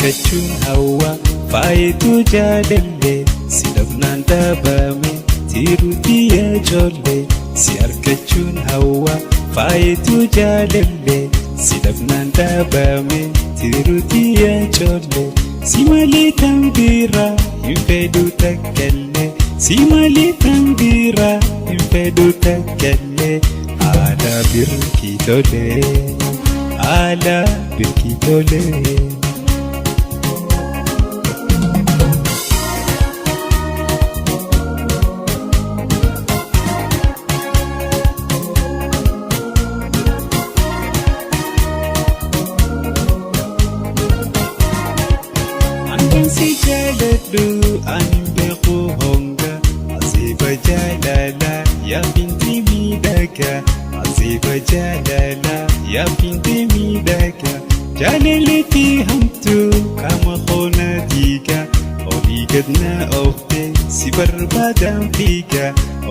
argachuun hawwa faayituu jaalallee si dhabnaan dhabame tiruutii ijoollee si argachuun hawwa faayituu jaalallee si dhabnaan dhabame tiruutii ijoollee si malee kan biraa hin fedhu takkallee si malee kan biraa hin fedhu takkallee haala birkii tolee haala birkii tolee. Si jaaladhu ani beeku honga asiifa jaalala yaa binti miidhagaa asiifa jaalala yaa binti miidhagaa jaalaletti hamtuu qaama qoona dhiiga olii gadna oofte si barbaadan fiiga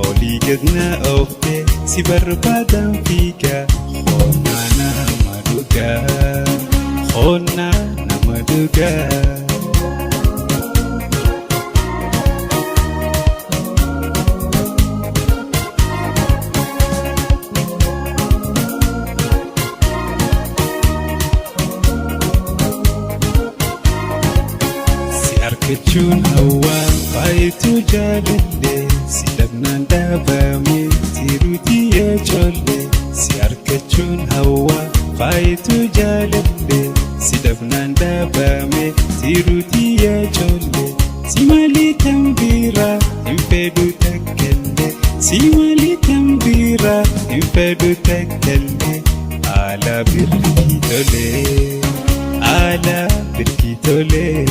olii gadna oofte si barbaadan fiiga qoona nama dhugaa qoona nama dhugaa. Argachuun hawwa faayituu jaalallee si dhabnaan dhabame tiruutii ijoollee si argachuun hawwa faayituu jaalallee si dhabnaan dhabame tiruutii ijoollee si malee kan biraa hin fedhu takkallee si malee kan biraa hin fedhu takkallee haala birkii tolee haala birkii tolee.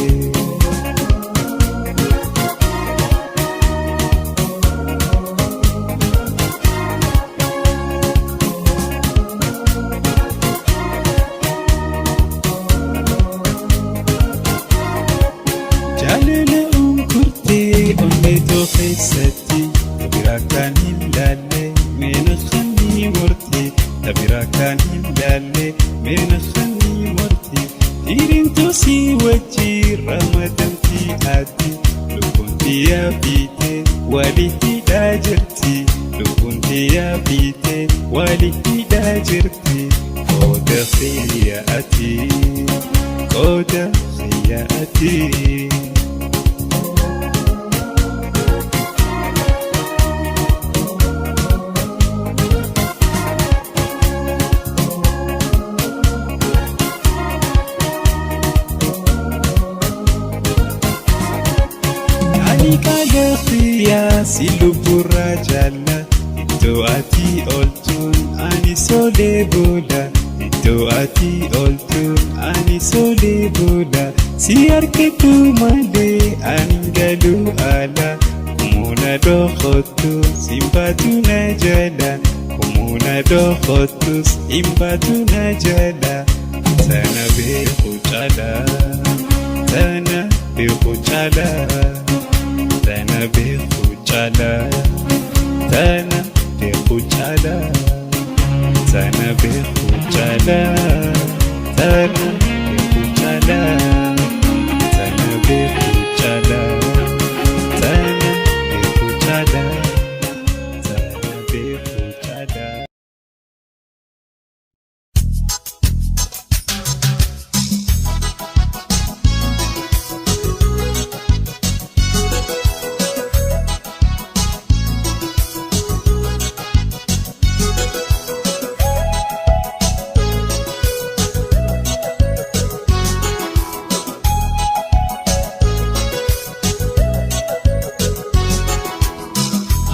Jaalala onkurtee onneetoo keessatti tabiraa kan hin laalle meena kannii morti tabiraa kan hin laalle meena kannii morti dhiirintuu si wajjii ramadamtii ati lubbuun xiyyaa fiite walii hidhaa jirti lubbuun xiyyaa fiite walii hidhaa jirti qooda xiyyaa ati qooda xiyyaa ati. Kaagafiyaa si lubburraa jaalla iddoo ati ooltuun ani solee booda iddoo ati ooltuun ani solee booda si argatu malee ani galuu ala kumuuna dhookottu simbaatu na jala kumuuna dhookottu simbaatu na jala sana beeku cala sana beeku cala. Tana beeku cala, tana beeku cala, tana beeku cala, tana beeku cala, tana beeku cala, tana beeku cala, tana beeku cala.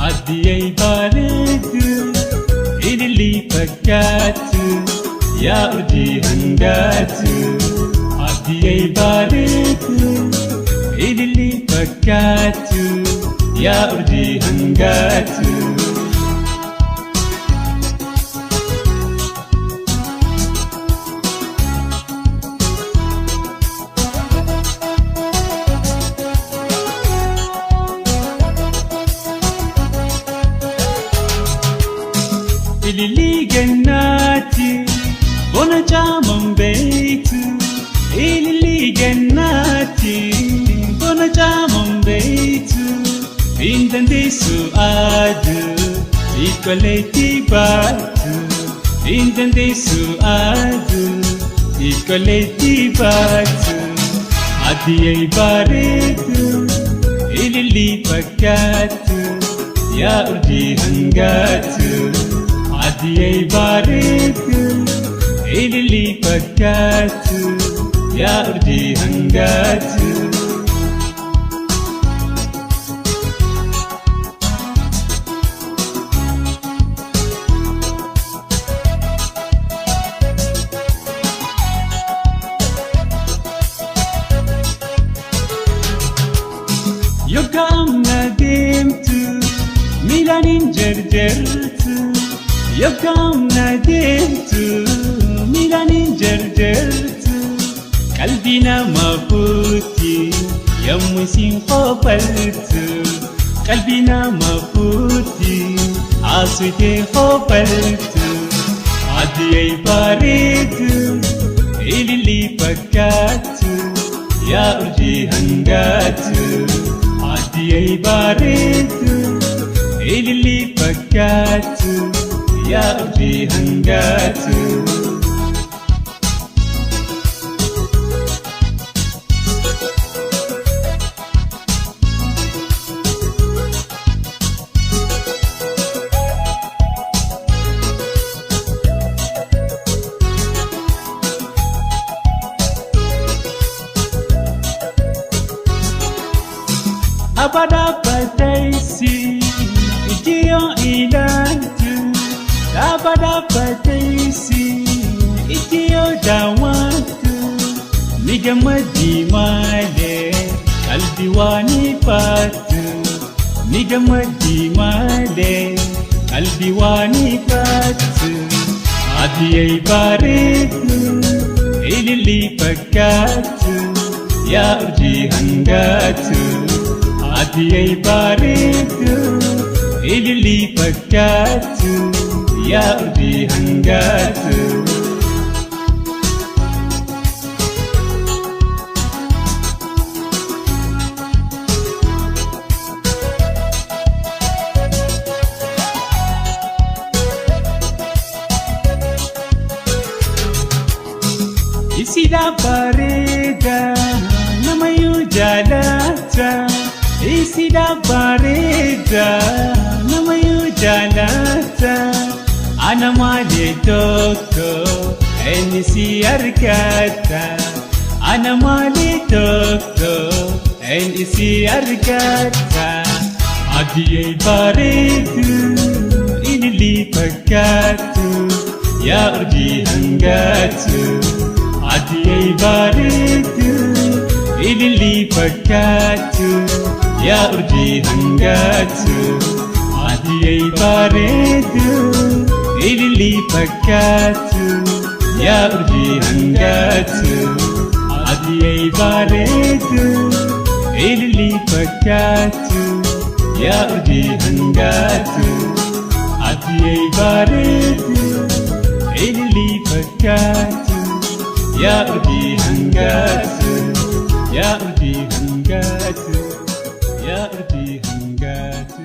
Adiyay bareedu ililii fakkaatu yaa urjii hangaatu Adiyay bareedu ililii fakkaatu yaa urjii hangaatu. Ilili gennati bona jamon beitu ilili gennati Indande suadu ikoleti batu Indande suadu ikoleti batu Adiyai baretu ilili pakatu Ya urji hangatu Adiyai baretu ilili pakatu Ya urji hangatu Yogam nadimtu Milanin jarjartu Yogam nadimtu Milanin jarjartu Qalbina mafuti Yammusin khopaltu Qalbina mafuti Asute khopaltu Adiyai baritu Ilili pakatu Ya urji hangatu Adiyai baretu ilili pakatu Ya urji hangatu Abada pataisi Ikiyo ilantu Abada pataisi Ikiyo dawatu Nigama dimale Kalbiwani patu Nigama dimale Kalbiwani patu Adiyai baretu Ilili pakatu Ya urji hangatu Adiyai baretu ilili pakatu Ya urji hangatu Isida pareda namayu jalata Isida bareda namayu jalata Anamale toko enisi arkata Anamale toko enisi arkata Adiyai baretu ilili pakatu Ya urji hangatu Adiyai baretu ilili pakatu Ya urji hangatu Adiyai baretu ilili pakatu Ya urji hangatu Adiyai baretu ilili pakatu Ya urji hangatu Adiyai baretu ilili pakatu Ya urji hangatu Ya urji hangatu Ya urji hangatu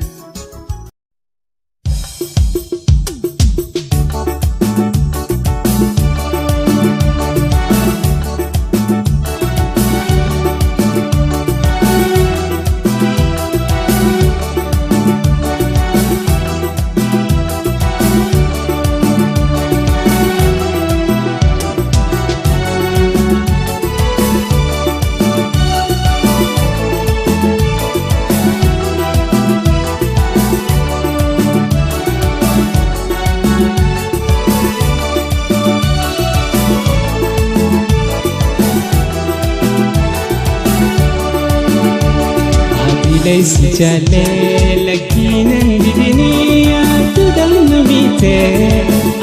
ليس جلال لكن الدنيا تدل بيته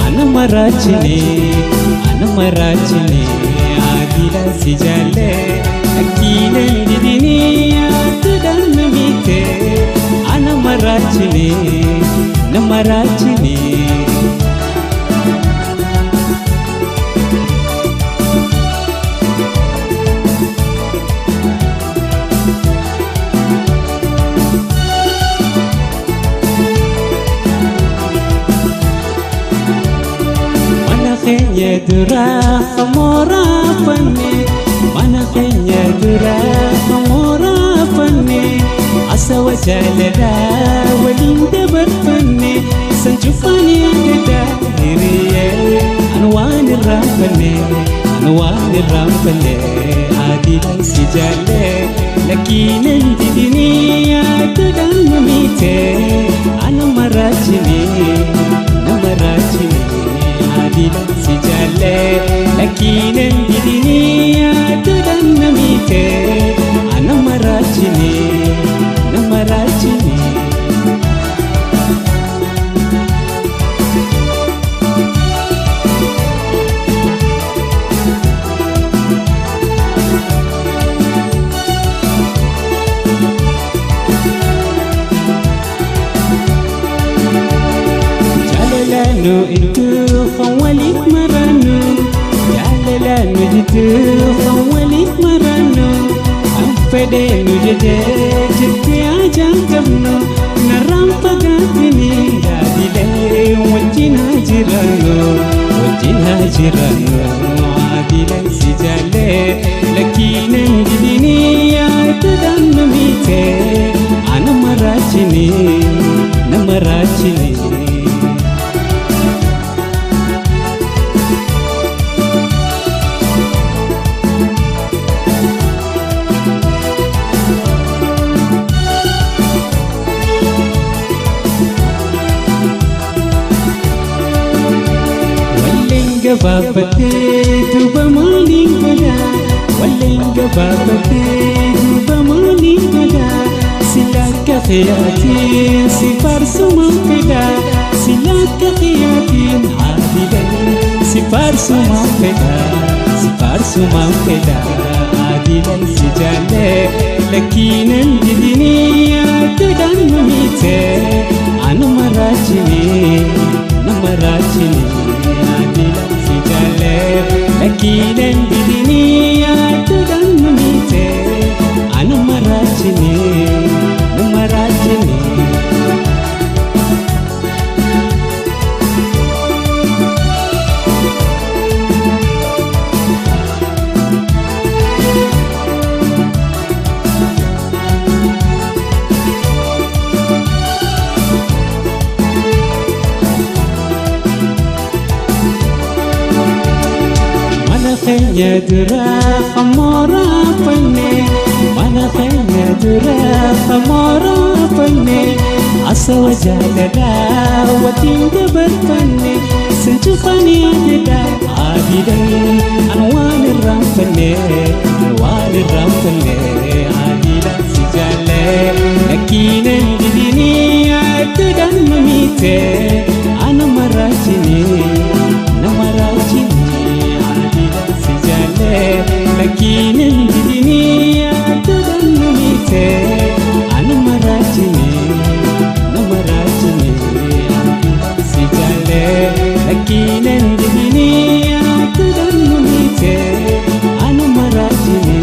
أنا مراجني عادي ليس جلال لكن الدنيا تدل بيته أنا مراجني keenya duraa hamooraafanne mana keenya duraa hamooraafanne asawa jaalalaa waliin dabarfanne san cufaan yaadadaa hiriyee an waan irraanfanne adiidhaan si jaalle lakkiinan didinii yaadadhaan mamiite ana maraachine adiidhaan si jaalle lakkiinan didinii yaadadhaan mamiite ana maraachine جاللانو انتو خواليك مرانو جاللانو جتو خواليك مرانو أنفدينو جدي عجاقبنو نرام فقاتني عادلي وجينا جيرانو عادلي سجالي لكينا جديني يعتدان مميتي أنا مراجني gabaabbattee duuba maaliin godhaa walleen gabaabbattee duuba maaliin godhaa sila akka qiyaatiin si faarsumaan fedhaa sila akka qiyaatiin adiidhaan si faarsumaan fedhaa adiidhaan si jaalle lakkiinan didinii yaadadhaan mamiite ana maraachine lakkiinan didinii yaadadhaan mamiite ana maraachine keenya duraa hamooraafanne mana keenya duraa hamooraafanne asawa jaalalaa waliin dabarfanne san cufaan yaadadaa adiidhaan an waan irraanfanne adiidhaan si jaalle lakkiinan didinii yaadadhaan mamiite ana maraachine lakkiinan didinii yaadadhaan mamiite ana maraachine si jaalle lakkiinan didinii yaadadhaan mamiite ana maraachine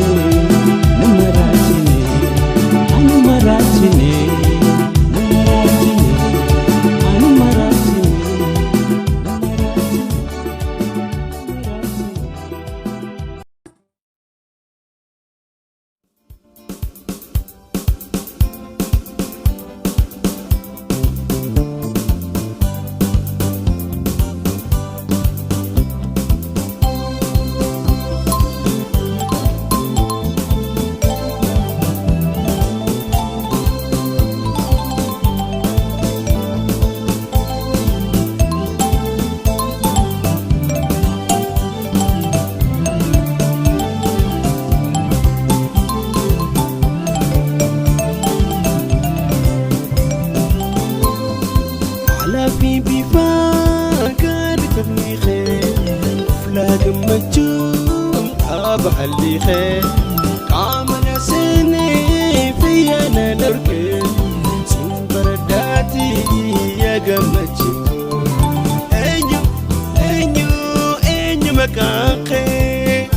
بحلي خير قامنا سني في أنا نركن سن برداتي يا جمتي أنيو مكان خير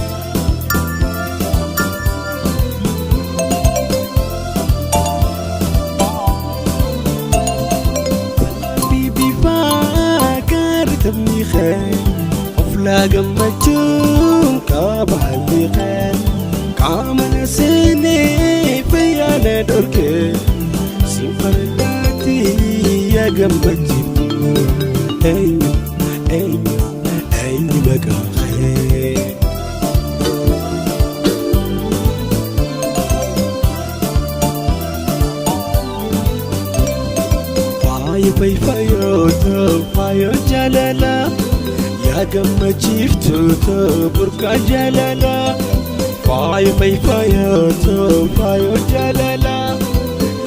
بيبي فاكر تبني خير حفلة قمتشون كابحلي خير كامل سني فيانا دوركي سنفرداتي يا قمتشي أيني بقى خير فايو جلالا يا قم جيفتو بركا جلالا فايو جلالا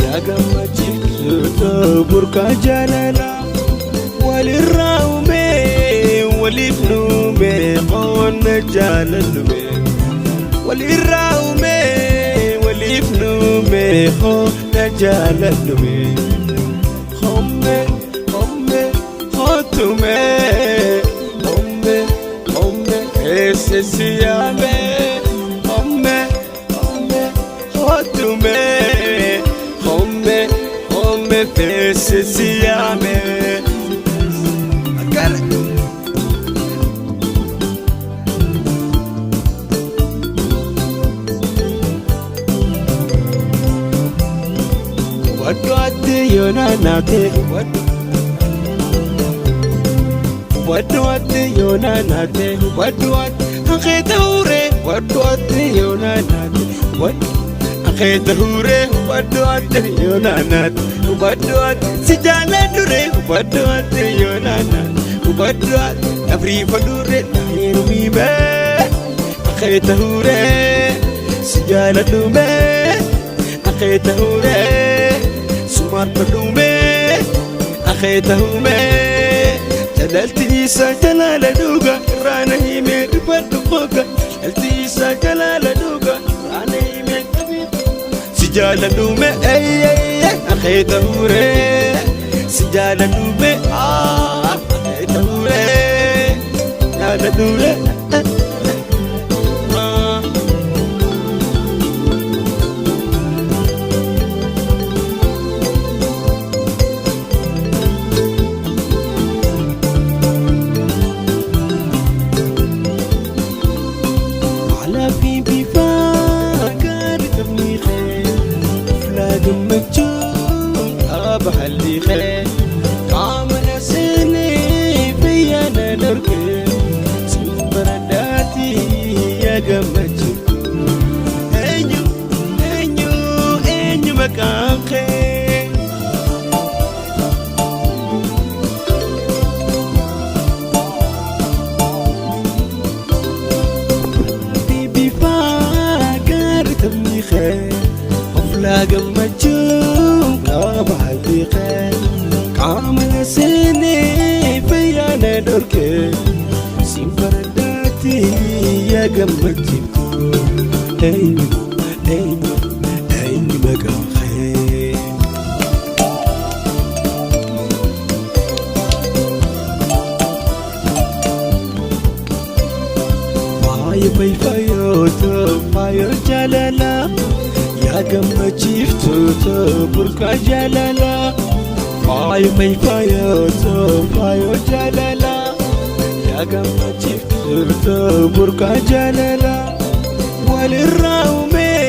يا قم جيفتو بركا جلالا وللراومي ولفنومي قون جالنومي وللراومي ولفنومي قون جالنومي Ese se llame Homme Hotume Homme Ese se llame I got it What do I do you know What do I do you know What do I أخذوري ودوتي يونانات أخذوري ودوتي يونانات ودوت سجالة دوري ودوتي يونانات ودوت أفري فدوري ناير ميمة أخذوري سجالة دومي أخذوري سمار بدومي أخذوري جلالتيسا جلالة دوغا رانا يمين بدوغا جلالتيسا جلالة دوغا رانا يمين سجالة دومي أي أخي دوري سجالة دومي أخي دوري سجالة دوري بحلي خير كامل سني فيانا نركي سنبرداتي يا قمتي أنيو مكان خير بيبي فاقر تبني خير حفلة قمتي بحلي خير كامل سني فيانا دوركي سنفرداتي يا قمتي أيني بقى خير فايو جلالا يا قم جيفتو بركا جلالا فايو جلالا يا قم جيفتو بركا جلالا وللراومي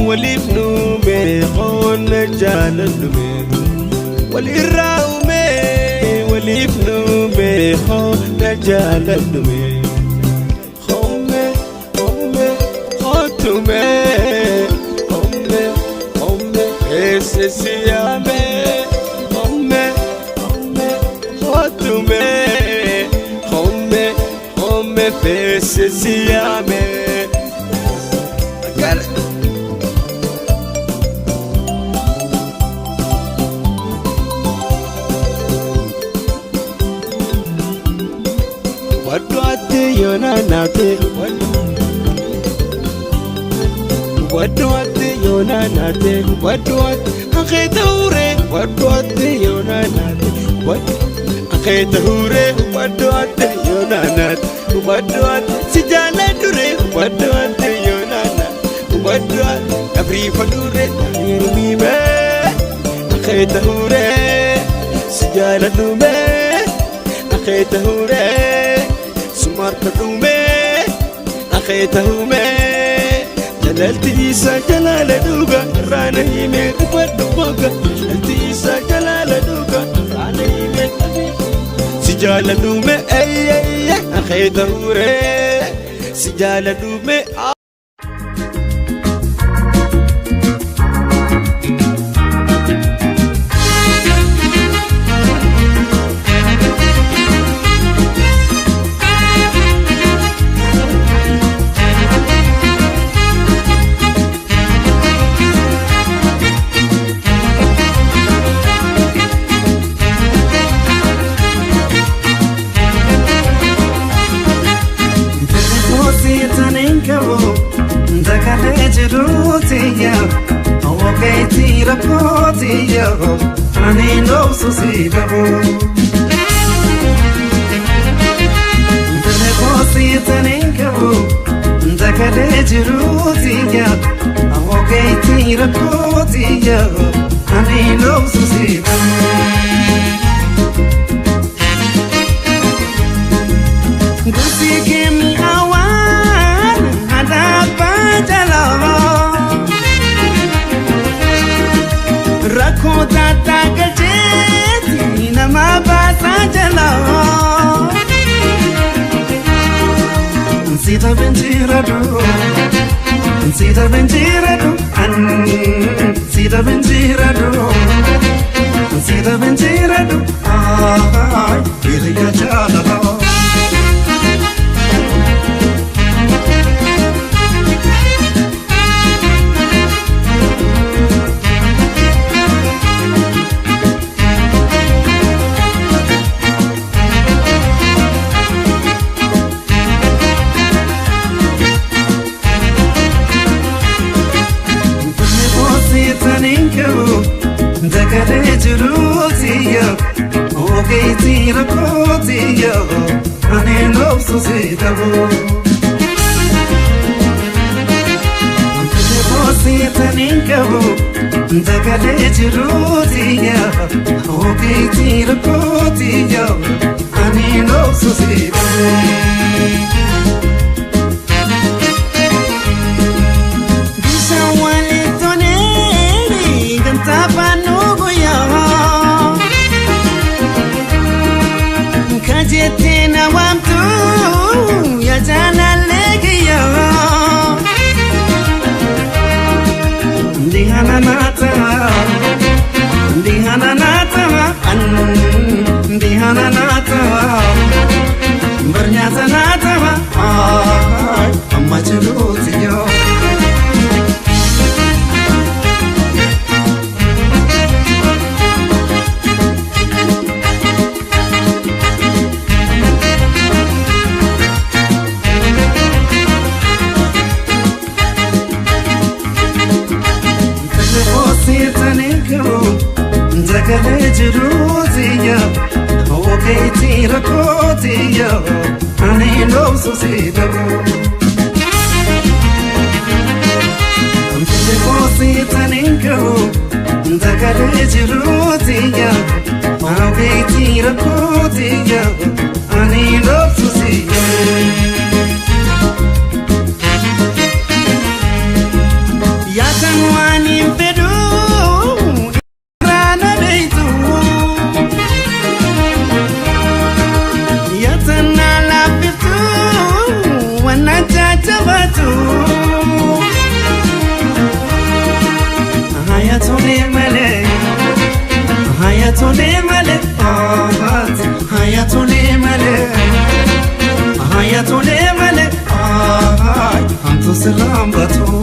ولفنومي قون جالنومي وللراومي ولفنومي قون جالنومي Ese se llame Homme Ese se llame I got it What do I do you know What do I do you know What do I أخذوري What do I do you know What أخذوري What do I do you know What do I سجالة دوري What do I do you know What do I أفري فدوري ناير ميمة أخذوري سجالة دومي أخذوري سمار دومي أخيت هومي جلالتي إيسا جلال دوغا رانا يمي وبدو بوغا جلالتي إيسا جلال دوغا رانا يمي سجال دومي أي أي أخيت هوري سجال دومي Ani no susidabo Tene posi teninkabu Dakade jirutiya Awoke tira kotiya Ani no susidabo Gusi kimi awan Adapa jalawa Rakho tata gajeti nama basa jala Sita benjiradu Sita benjiradu Sita benjiradu Sita benjiradu Ay, iriya jala Dakade jirutiya Oge tira kotiya Ani no susidabo Tene posi teninkabu Dakade jirutiya Oge tira kotiya Ani no susidabo Kajetina wamtu ya jana legiya Dihana nata Dihana nata Dihana nata Bernyata nata Amma celutiyo Dakade jirutiya Oge tira kotiya Ani no susidabo Tene posi teninkabu Dakade jirutiya Oge tira kotiya Ani no susidabo Yatamwani mpedu Hayatone male, hayatone male, hayatone male, Antu selam batu.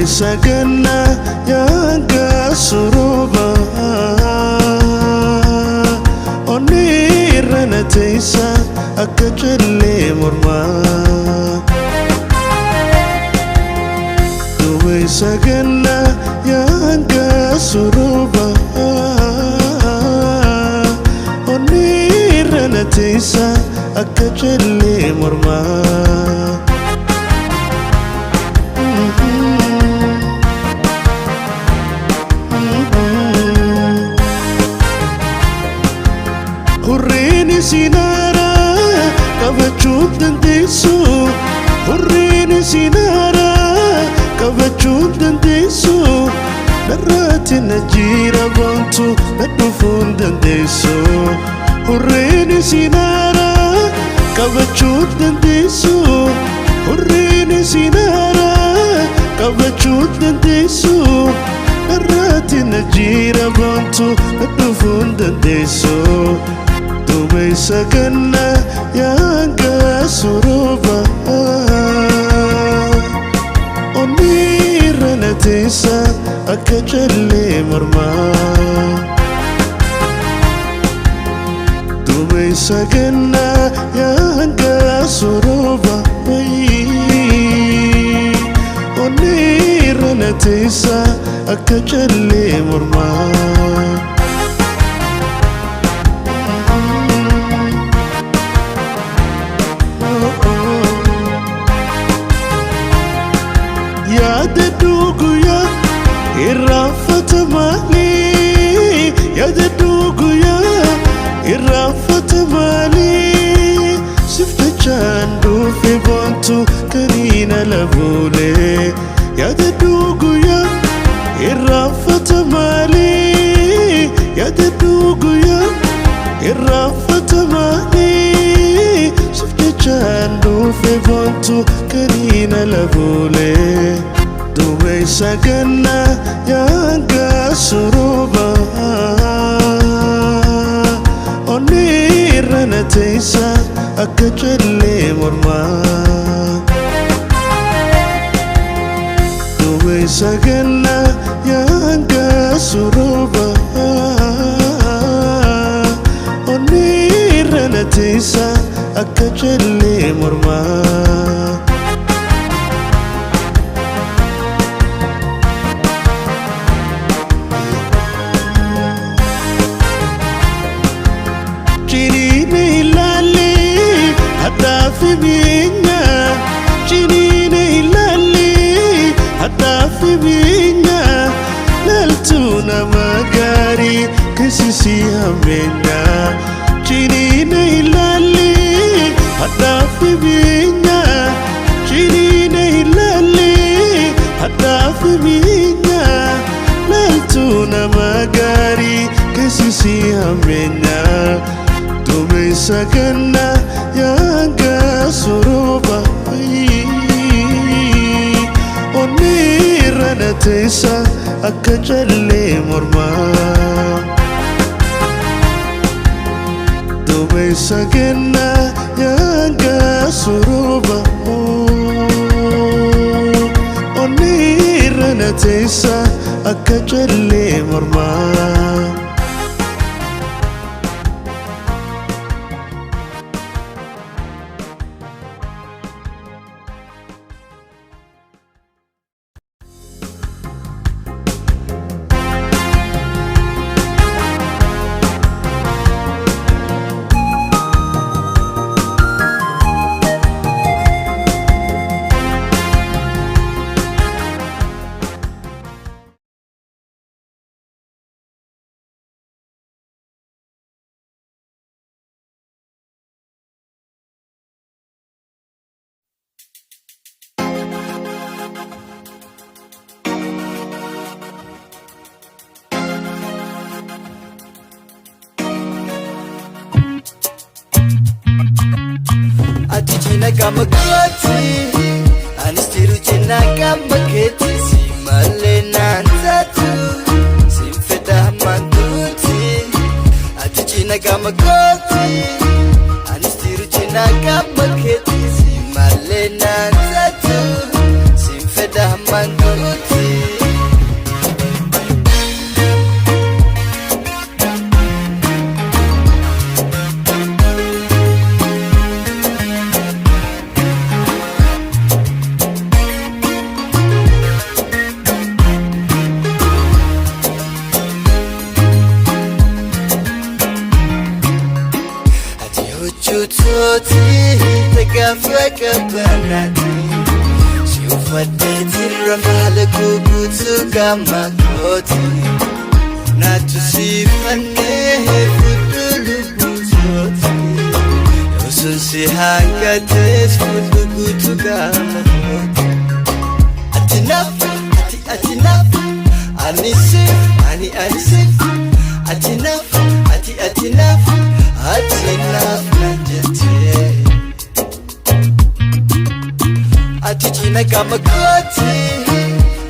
سكننا يانكا سروبا ونيرنا تيسا أكجلي مرما دوي سكننا يانكا سروبا ونيرنا تيسا أكجلي مرما Sinara kavachut dandesu Hurrini sinara kavachut dandesu Narati najira bantu nadufun dandesu Hurrini sinara kavachut dandesu Hurrini sinara kavachut dandesu Narati najira bantu nadufun dandesu Dumay sagana yanga suruba Onira na tisa akajali marma Dumay sagana yanga suruba Onira na tisa akajali marma Irafat mali ya dedugu ya irafat mali sifte chandu fi bontu karina labule ya dedugu ya irafat mali ya dedugu ya irafat mali sifte Chandu fe bontu karina labule Dume sagana yanga suruba Onirana teisa akachale morma Dume sagana yanga suruba Onirana teisa akachale morma Chini neilali hadafi binya Chini neilali hadafi binya Laltuna magari kisisi hamenya Chini neilali hadafi binya Chini neilali hadafi binya Laltuna magari kisisi hamenya Tume sagana yanga suruba Onirana teisa akachale morma Tume sagana yanga suruba Onirana teisa akachale morma Ati kama koti Anistiru chena kama keti Simale nanzatu Simfeda manduti Ati chena kama koti Anistiru chena kama keti Simale nanzatu Simfeda manduti Jutoti tagafaka banati Siufadeti ramala kukutu kama koti Natu sifane futulu kutoti Yosun sihangates futulu kutu kama koti Atinafu, atinafu Anisif, anisif Atinafu, atinafu Atinafu Ati china kama koti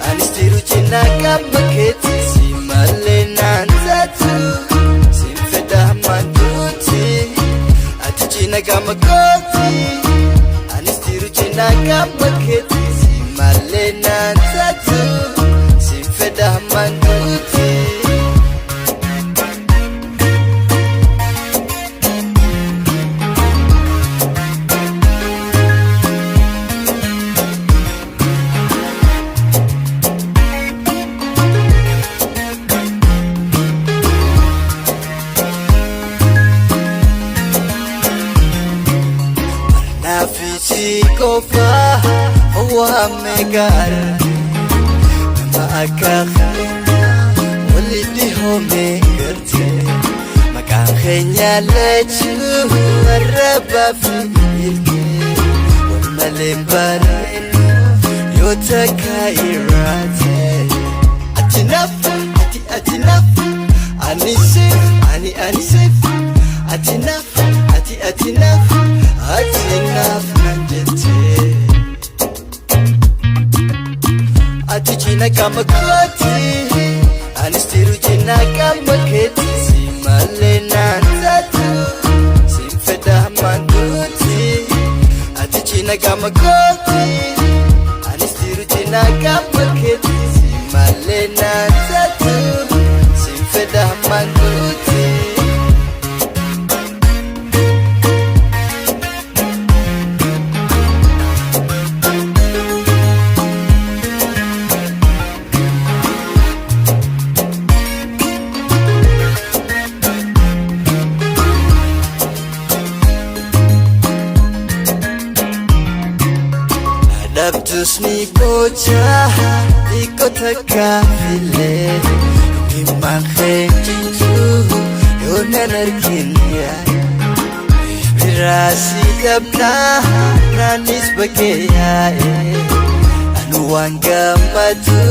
Anistiru china kama keti Simale nanzatu Simfeda manduti Ati china kama koti Anistiru china kama keti Simale nanzatu Simfeda manduti Kofa wa megara ma akakhina walidi home garte makakhenya lechu maraba filke wamalembare yotakairate atinafu atinafu anisif anisif atinafu atinafu Atinaf nanjete Atijina kamakoti Anistiru jina kamaketi Simale nanzatu Simfeda manduti Atijina kamakoti Anistiru jina kamaketi Simale nanzatu Simfeda manduti Dabtusni bocha iko takafile Imakhenjitu yonanarkinya Birasi dabna nanis bakeya Anuwanga madu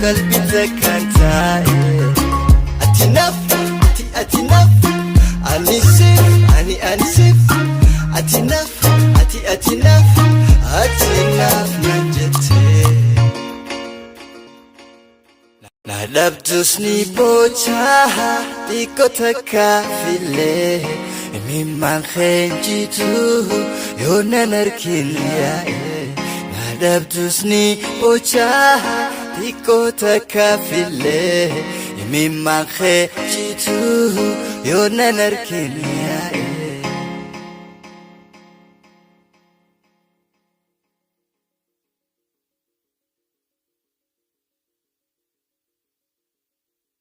kalbi takanta Atinaf, atinaf Anisif, anisif Atinaf, atinaf Atinaf nanjete Nadabtusni bocha iko takafile Mimakhenjitu yonanarkinya Nadabtusni bocha iko takafile Mimakhenjitu yonanarkinya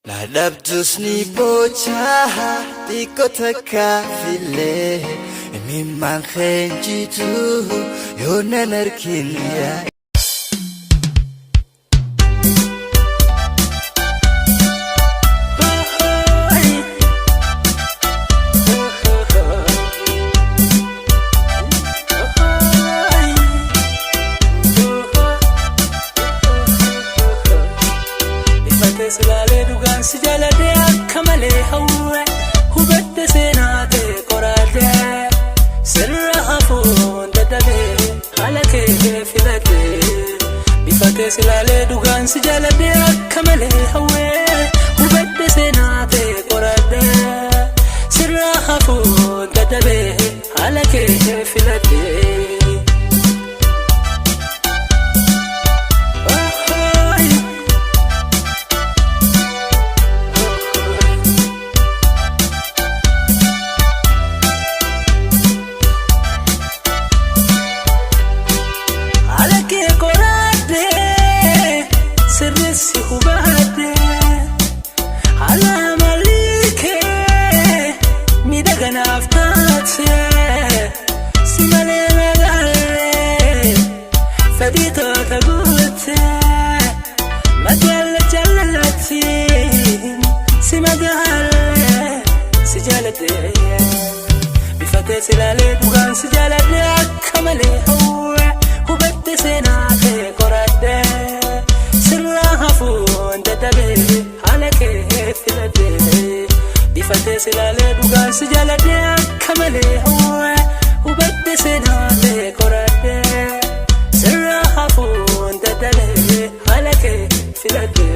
Nadabtusni bocha iko takafile Mimakhenjitu yonanarkinya Silale dugan sijalade akmale hawa hubette senate korade sirra afun dadabe alake filate bifate silale dugan sijalade akmale hawa hubette senate korade sirra afun dadabe alake filate Silale dugan sijalade akmale hawa hubette senate korade sirra hafun dadabe alake filade bifate silale dugan sijalade akmale hawa hubette senate korade sirra hafun dadabe alake filade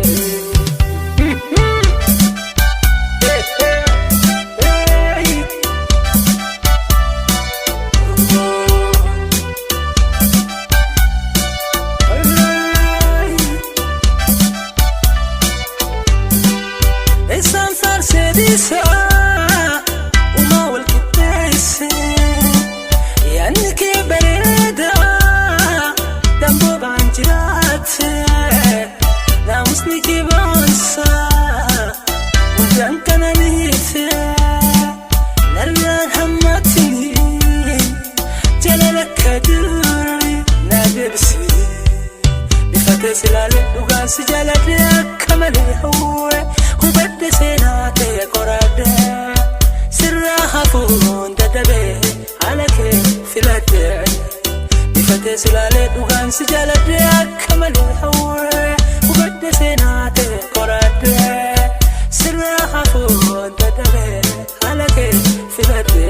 Silale dugan sijalade akmale hawa hubette senate korade sirra hafun dadabe alake filate bifate silale dugan sijalade akmale hawa hubette senate korade sirra hafun dadabe alake filate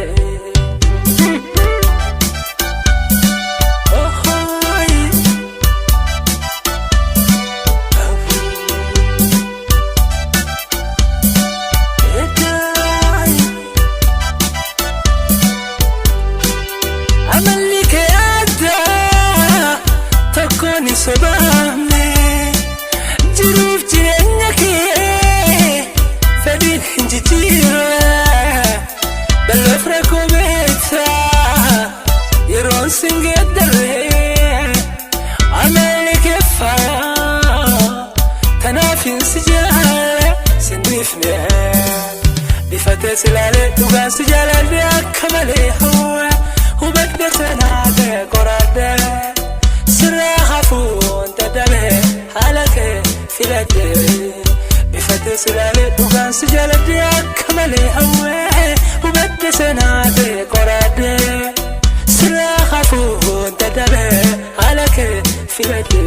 tokkoon sobaamne jiruuf jireenya kee fedhiin hin jijjiirre bal'oof rakkoo beektaa yeroon sin geeddarre amalli keeffaa tanaaf hin si jaalle sinniifne bifatee silaalee dhugaan si jaaladhe akka malee hawwa hubadde sanaate qoradde sirraa hafuun dadhabee haala kee filadhe bifatee silaalee dhugaan si jaaladhe akka malee hawwa hubadde sanaate qoradde sirraa hafuun dadhabee haala kee filadhe.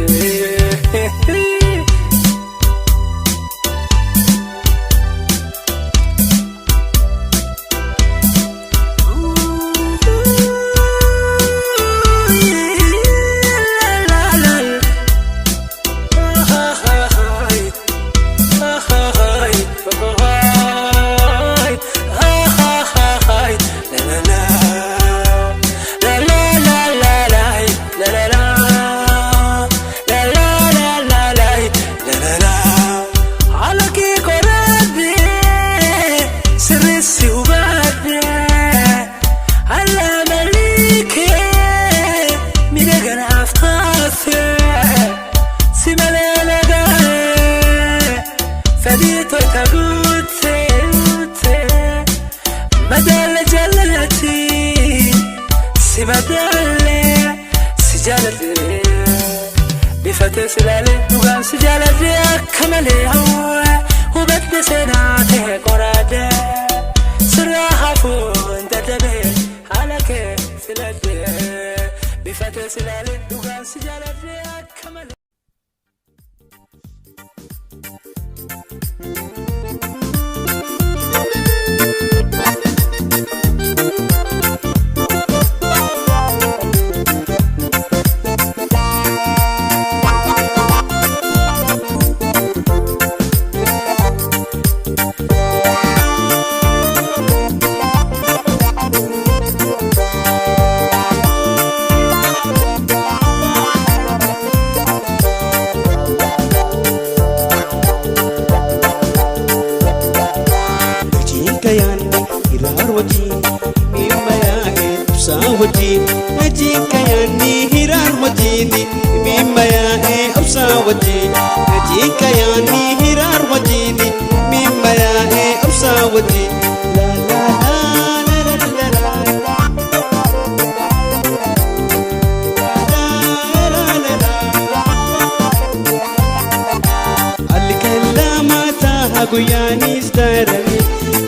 bifatee silaalee dhugaan si jaaladhe akka malee hawwa hubadde seenaate qoradde sirraa hafuun dadhabee haala kee filadhe bifatee silaalee dhugaan si jaaladhe akka malee. Guyanis darani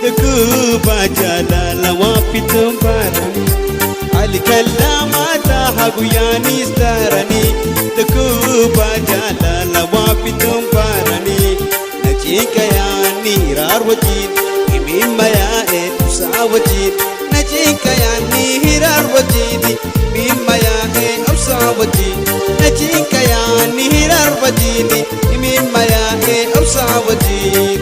dukuba jalala wapitum barani alikalamata guyanis darani dukuba jalala wapitum barani najika yani rarwajin imimma ya usawajin najika yani rarwajin imimma ya usawajin najika yani rarwajin imimma ya usawajin.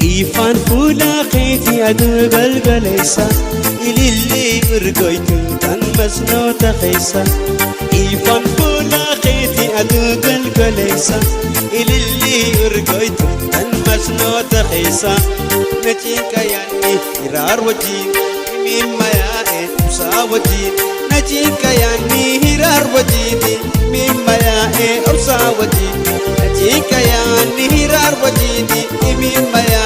Ifan fula khiti adu galgalesa ililli urgoitu tan masnota khisa Ifan fula khiti adu galgalesa ililli urgoitu tan masnota khisa najika yani hirar wajin mimma ya usawajin najika yani hirar wajin mimma ya usawajin najika yani hirar wajin mimma ya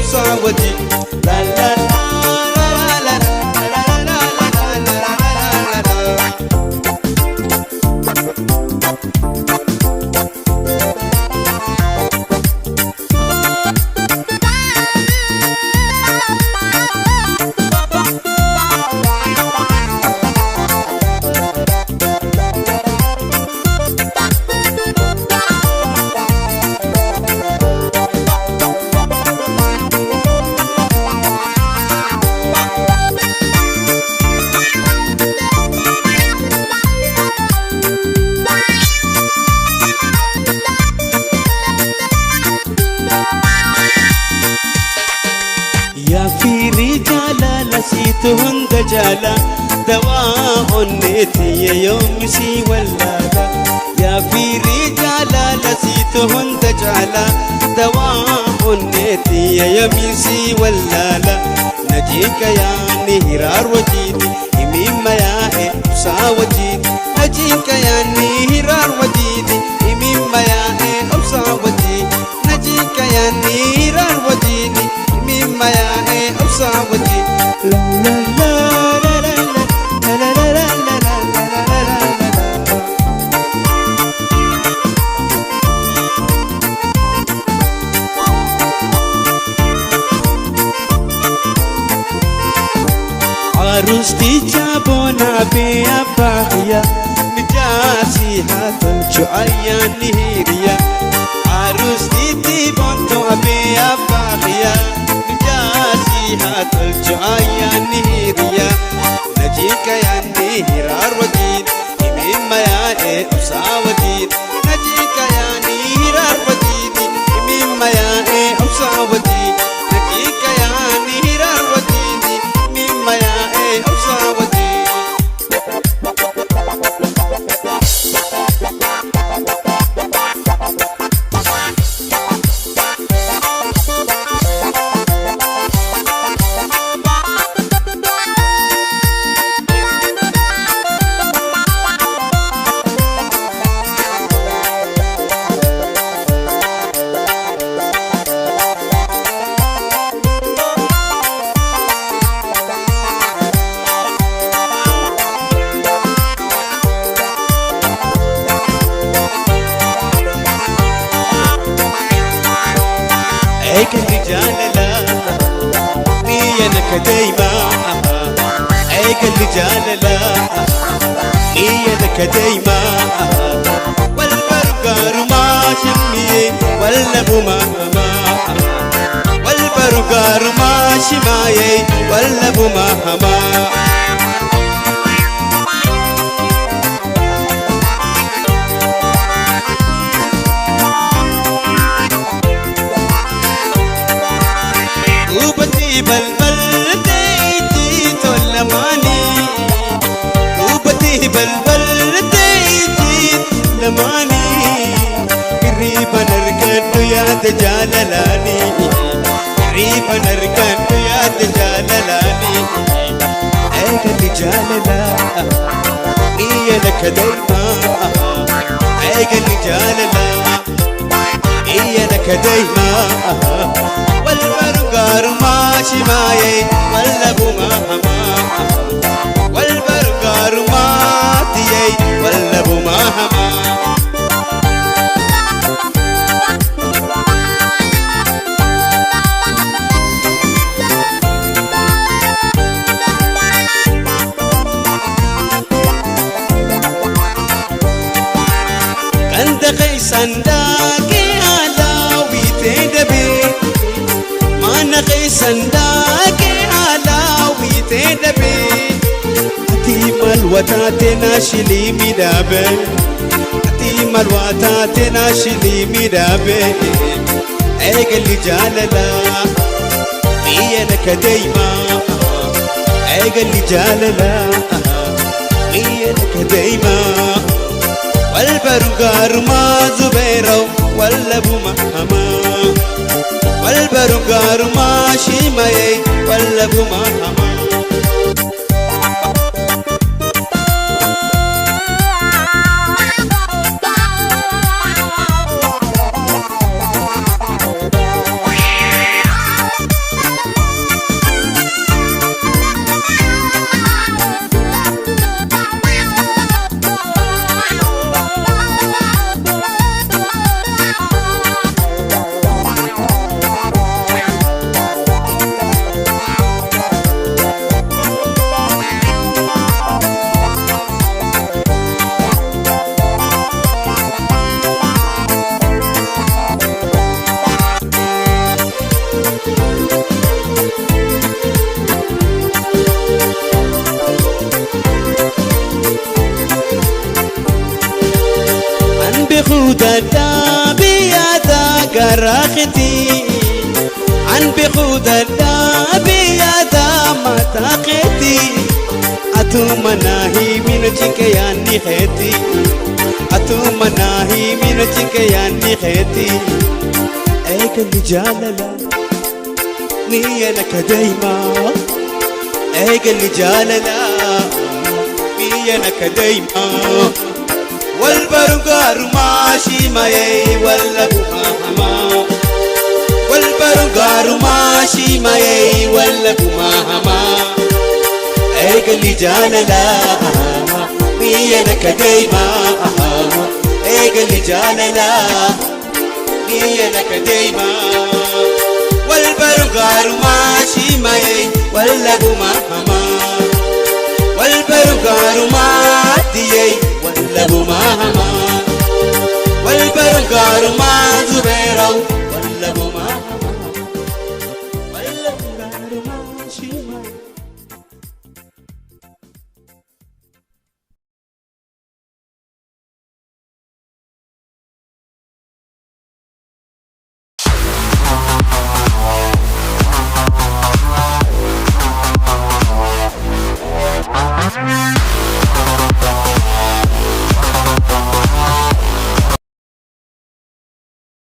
usawajin la la هند جالا دواء النتي يوم سي ولالا يا في رجالا لسيت هند جالا دواء النتي يوم سي ولالا نجيك يا نهرار وجيدي إميما يا إبسا وجيدي نجيك يا نهرار وجيدي إميما يا إبسا وجيدي نجيك يا نهرار وجيدي إميما يا إبسا وجيدي لا لا لا لا لا لا لا لا عروستي جابونا بيا باغية مجاسي هذا الشعيا نهيريا عروستي تيبونتو بيا باغية مجاسي هذا الشعيا نهيريا نجيك يا نهيرار ودين إميما يا إبسا ودين نجيك يا نهيرار ودين إميما يا إبسا ودين نجيك يا نهيرار ودين إميما يا إبسا ودين هيك الرجال لا نينك دايما هيك الرجال لا نينك دايما والبرقار ما شمي ولا بمهما والبرقار ما شماي ولا بمهما بلبل تيجي تولماني وبتي بلبل تيجي لماني قريبا نركن يا دجاللاني قريبا نركن يا دجاللاني هيك الرجال هي لك دايما هيك الرجال هي لك دايما والبرقار ماشي معي ولا بمهما والبرقار ماتي ولا بمهما عند قيسان داكي علاوي تدبي ما نقيسان داكي علاوي تدبي أتيم الوتاتنا شلي مدابي أتيم الوتاتنا شلي مدابي أيق اللي جاللا مينك دايما أيق اللي جاللا مينك دايما والبرقار ما زبيرو ولا بمهما والبرقار ما شيماي ولا بمهما بخود الدابي هذا قراختي عن بخود الدابي هذا ما تاقت خيتي أتوما ناهي من جنكياني خيتي أتوما ناهي من جنكياني خيتي ايك اللي جاللا مينك دايما ايك اللي جاللا مينك دايما والبرقار ماشي ماي ولا بمهما والبرقار ماشي ماي ولا بمهما ايك اللي جاللا مينك دايما ايك اللي جاللا مينك دايما والبرقار ماشي ماي ولا بمهما والبرقار ماشي ولا بمهما